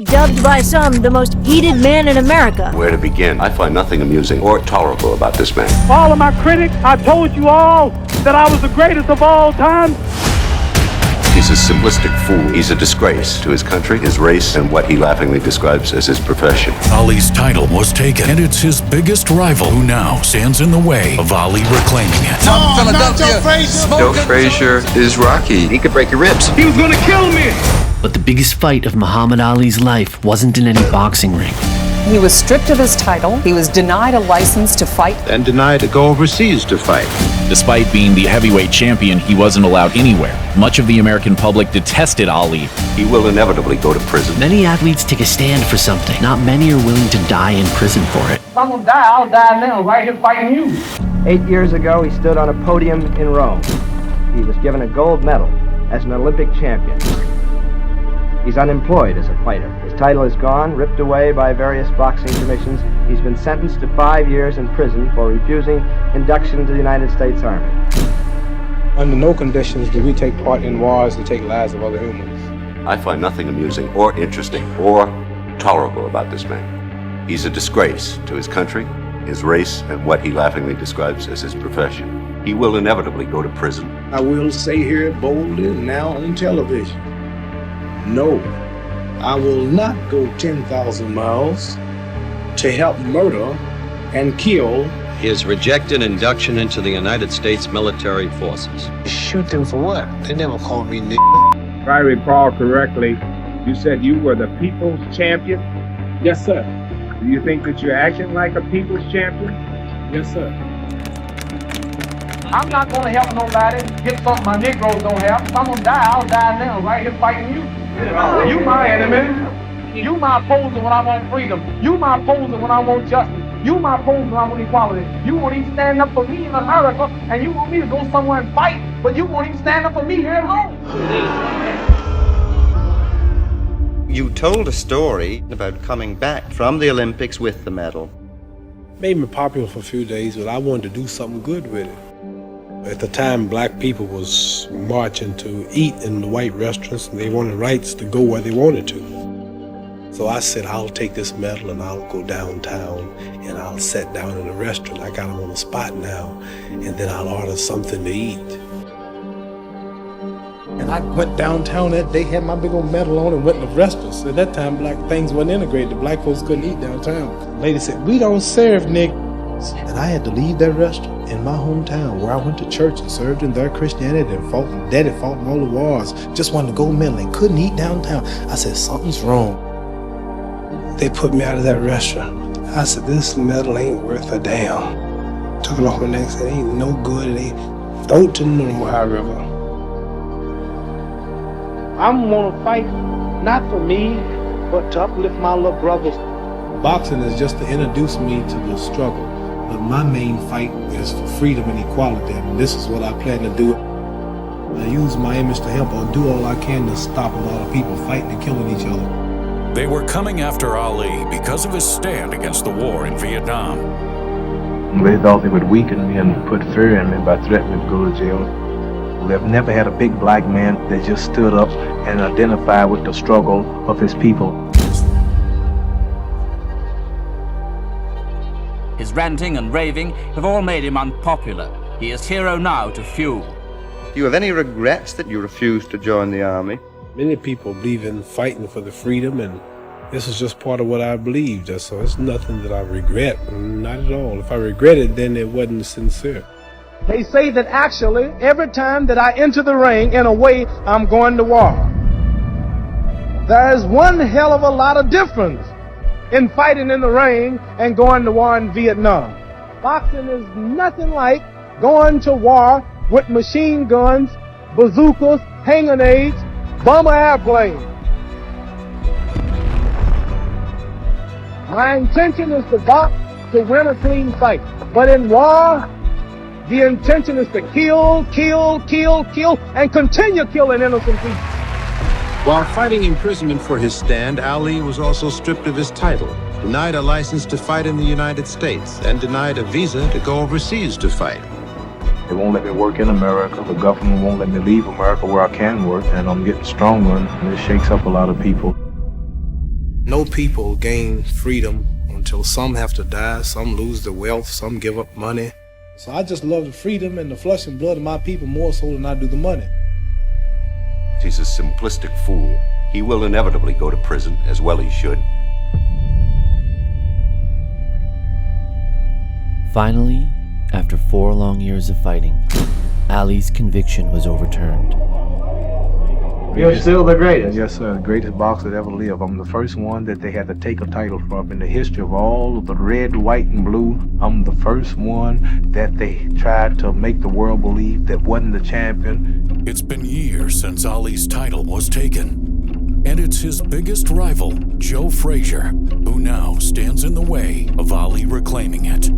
Dubbed by some the most heated man in America. Where to begin? I find nothing amusing or tolerable about this man. For all of my critics, I told you all that I was the greatest of all time. He's a simplistic fool. He's a disgrace to his country, his race, and what he laughingly describes as his profession. Ali's title was taken, and it's his biggest rival who now stands in the way of Ali reclaiming it. Joe Frazier is Rocky. He could break your ribs. He was gonna kill me. But the biggest fight of Muhammad Ali's life wasn't in any boxing ring. He was stripped of his title. He was denied a license to fight. And denied to go overseas to fight. Despite being the heavyweight champion, he wasn't allowed anywhere. Much of the American public detested Ali. He will inevitably go to prison. Many athletes take a stand for something. Not many are willing to die in prison for it. If I'm gonna die, I'll die now, right here fighting you. 8 years ago, he stood on a podium in Rome. He was given a gold medal as an Olympic champion. He's unemployed as a fighter. His title is gone, ripped away by various boxing commissions. He's been sentenced to 5 years in prison for refusing induction to the United States Army. Under no conditions do we take part in wars to take lives of other humans. I find nothing amusing or interesting or tolerable about this man. He's a disgrace to his country, his race, and what he laughingly describes as his profession. He will inevitably go to prison. I will say here boldly now on television, no, I will not go 10,000 miles to help murder and kill. His rejected induction into the United States military forces. Shoot them for what? They never called me nigga. If I recall correctly, you said you were the people's champion? Yes, sir. Do you think that you're acting like a people's champion? Yes, sir. I'm not gonna help nobody get something my Negroes don't have. If I'm gonna die, I'll die now, right here fighting you. You my enemy. You my opposer when I want freedom. You my opposer when I want justice. You my opposer when I want equality. You won't even stand up for me in America, and you want me to go somewhere and fight, but you won't even stand up for me here at home. You told a story about coming back from the Olympics with the medal. Made me popular for a few days, but I wanted to do something good with it. At the time, black people was marching to eat in the white restaurants, and they wanted rights to go where they wanted to. So I said, I'll take this medal and I'll go downtown and I'll sit down in a restaurant. I got them on the spot now, and then I'll order something to eat. And I went downtown that day, had my big old medal on, and went to restaurants. At that time, black things wasn't integrated. The black folks couldn't eat downtown. The lady said, we don't serve niggas. And I had to leave that restaurant in my hometown where I went to church and served in their Christianity and fought, daddy fought in all the wars. Just wanted to go medal and couldn't eat downtown. I said, something's wrong. They put me out of that restaurant. I said, this medal ain't worth a damn. Took it off my neck and said, it ain't no good. It ain't. Throw it to the High River. I'm gonna fight not for me, but to uplift my little brothers. Boxing is just to introduce me to the struggle. But my main fight is for freedom and equality, and this is what I plan to do. I use my image to help or do all I can to stop a lot of people fighting and killing each other. They were coming after Ali because of his stand against the war in Vietnam. They thought they would weaken me and put fear in me by threatening to go to jail. They've never had a big black man that just stood up and identified with the struggle of his people. His ranting and raving have all made him unpopular. He is hero now to few. Do you have any regrets that you refused to join the army? Many people believe in fighting for the freedom, and this is just part of what I believed. So it's nothing that I regret, not at all. If I regret it, then it wasn't sincere. They say that actually, every time that I enter the ring, in a way, I'm going to war. There's one hell of a lot of difference in fighting in the ring and going to war in Vietnam. Boxing is nothing like going to war with machine guns, bazookas, hand grenades, bomber airplanes. My intention is to box to win a clean fight. But in war, the intention is to kill, and continue killing innocent people. While fighting imprisonment for his stand, Ali was also stripped of his title, denied a license to fight in the United States, and denied a visa to go overseas to fight. They won't let me work in America. The government won't let me leave America where I can work, and I'm getting stronger, and it shakes up a lot of people. No people gain freedom until some have to die, some lose their wealth, some give up money. So I just love the freedom and the flesh and blood of my people more so than I do the money. He's a simplistic fool. He will inevitably go to prison, as well he should. Finally, after 4 long years of fighting, Ali's conviction was overturned. You're still the greatest. Yes, sir. The greatest boxer that ever lived. I'm the first one that they had to take a title from in the history of all of the red, white, and blue. I'm the first one that they tried to make the world believe that wasn't the champion. It's been years since Ali's title was taken. And it's his biggest rival, Joe Frazier, who now stands in the way of Ali reclaiming it.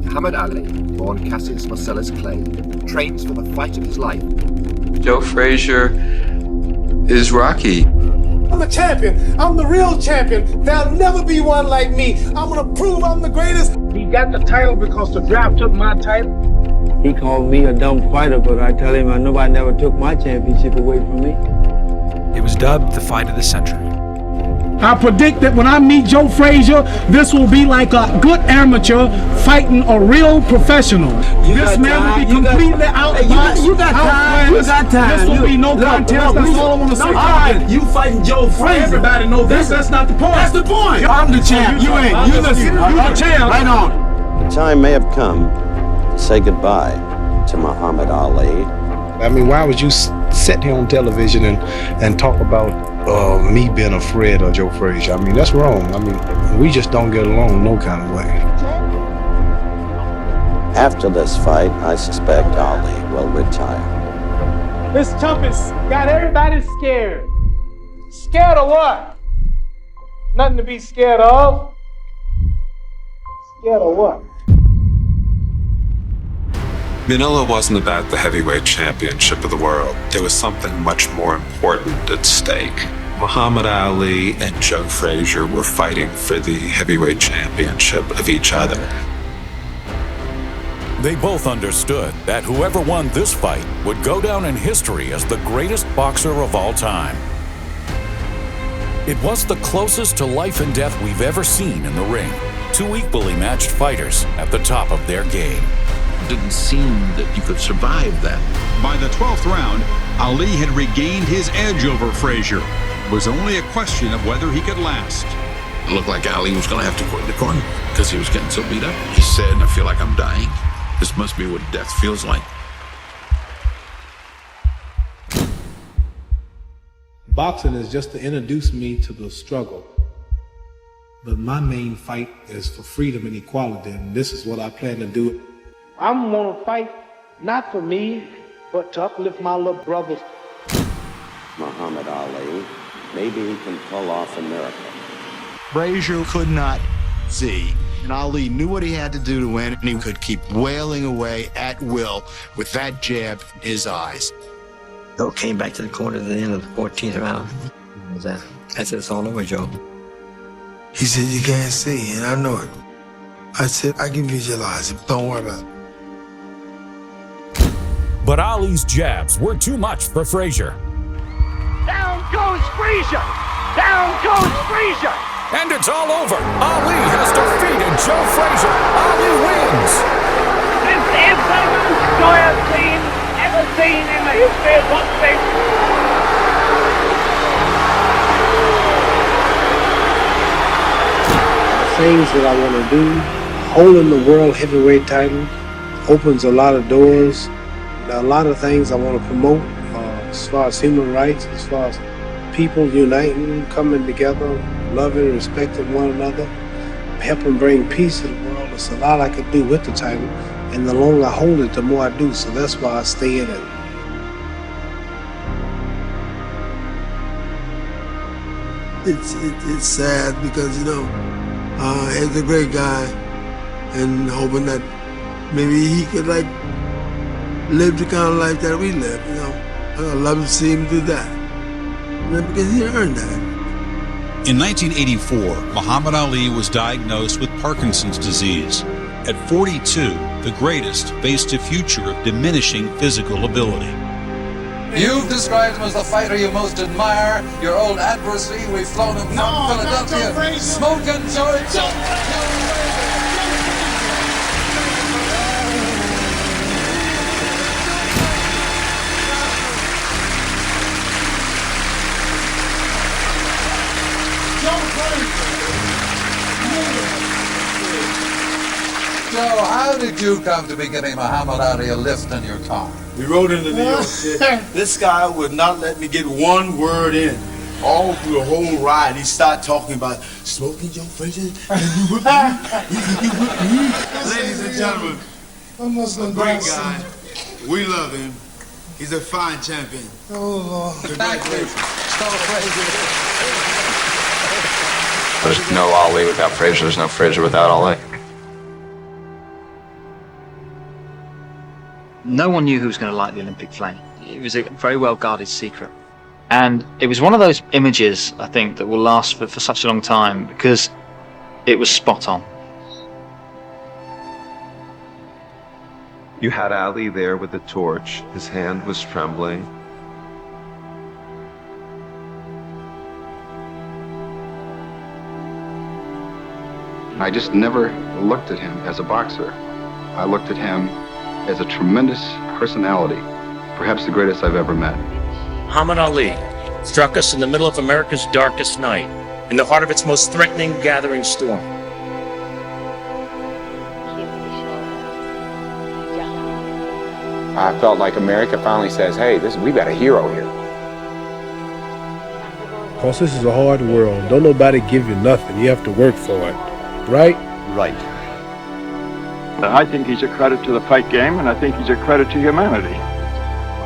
Muhammad Ali, born Cassius Marcellus Clay, trains for the fight of his life. Joe Frazier is Rocky. I'm a champion. I'm the real champion. There'll never be one like me. I'm gonna prove I'm the greatest. He got the title because the draft took my title. He called me a dumb fighter, but I tell him nobody never took my championship away from me. It was dubbed the fight of the century. I predict that when I meet Joe Frazier, this will be like a good amateur fighting a real professional. This man will be completely outboxed. You got time. You got time. This will be no contest. That's all I want to say. All right, you fighting Joe Frazier. Everybody knows that's not the point. That's the point. I'm the champ. You ain't. You the champ. Right on. The time may have come to say goodbye to Muhammad Ali. I mean, why would you sit here on television and talk about me being afraid of Joe Frazier? I mean, that's wrong. I mean, we just don't get along no kind of way. After this fight, I suspect Ali will retire. This toughest got everybody scared. Scared of what? Nothing to be scared of. Scared of what? Manila wasn't about the heavyweight championship of the world. There was something much more important at stake. Muhammad Ali and Joe Frazier were fighting for the heavyweight championship of each other. They both understood that whoever won this fight would go down in history as the greatest boxer of all time. It was the closest to life and death we've ever seen in the ring. 2 equally matched fighters at the top of their game. Didn't seem that you could survive that. By the 12th round, Ali had regained his edge over Frazier. It was only a question of whether he could last. It looked like Ali was going to have to quit the corner because he was getting so beat up. He said, I feel like I'm dying. This must be what death feels like. Boxing is just to introduce me to the struggle. But my main fight is for freedom and equality, and this is what I plan to do. I'm gonna fight not for me, but to uplift my little brothers. Muhammad Ali, maybe he can pull off a miracle. Frazier could not see, and Ali knew what he had to do to win, and he could keep wailing away at will with that jab in his eyes. Joe came back to the corner at the end of the 14th round. I said, it's all over, Joe. He said, you can't see, and I know it. I said, I can visualize it. Don't worry about it. But Ali's jabs were too much for Frazier. Down goes Frazier! Down goes Frazier! And it's all over. Ali has defeated Joe Frazier. Ali wins. This is the most joyous scene ever seen in the history of boxing. Things that I want to do, holding the world heavyweight title opens a lot of doors. There are a lot of things I want to promote as far as human rights, as far as people uniting, coming together, loving, respecting one another, helping bring peace to the world. There's a lot I could do with the title, and the longer I hold it, the more I do, so that's why I stay in it. It's sad because, you know, he's a great guy, and hoping that maybe he could like live the kind of life that we live, you know. I'd love to see him do that, because he earned that. In 1984, Muhammad Ali was diagnosed with Parkinson's disease. At 42, the greatest faced a future of diminishing physical ability. You've described him as the fighter you most admire, your old adversary. We've flown him from Philadelphia. Smoking Joe. So, how did you come to be giving Muhammad Ali a lift in your car? We rode into New York City. This guy would not let me get one word in. All through the whole ride, he started talking about smoking Joe Frazier. Ladies and gentlemen, a great guy. We love him. He's a fine champion. Oh, Lord. Congratulations. There's no Ali without Frazier. There's no Frazier without Ali. No one knew who was going to light the Olympic flame. It was a very well guarded secret. And it was one of those images, I think, that will last for such a long time because it was spot on. You had Ali there with the torch. His hand was trembling. I just never looked at him as a boxer. I looked at him as a tremendous personality, perhaps the greatest I've ever met. Muhammad Ali struck us in the middle of America's darkest night, in the heart of its most threatening gathering storm. I felt like America finally says, hey, we got a hero here. Because this is a hard world. Don't nobody give you nothing. You have to work for it. Right? Right. I think he's a credit to the fight game, and I think he's a credit to humanity.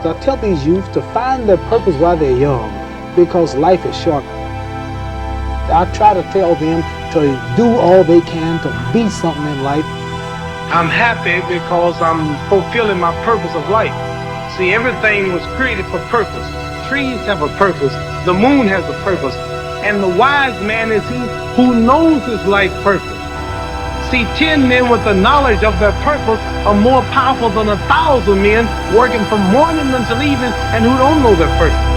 So I tell these youth to find their purpose while they're young, because life is short. I try to tell them to do all they can to be something in life. I'm happy because I'm fulfilling my purpose of life. See, everything was created for purpose. Trees have a purpose. The moon has a purpose. And the wise man is he who knows his life purpose. See, 10 men with the knowledge of their purpose are more powerful than 1,000 men working from morning until evening and who don't know their purpose.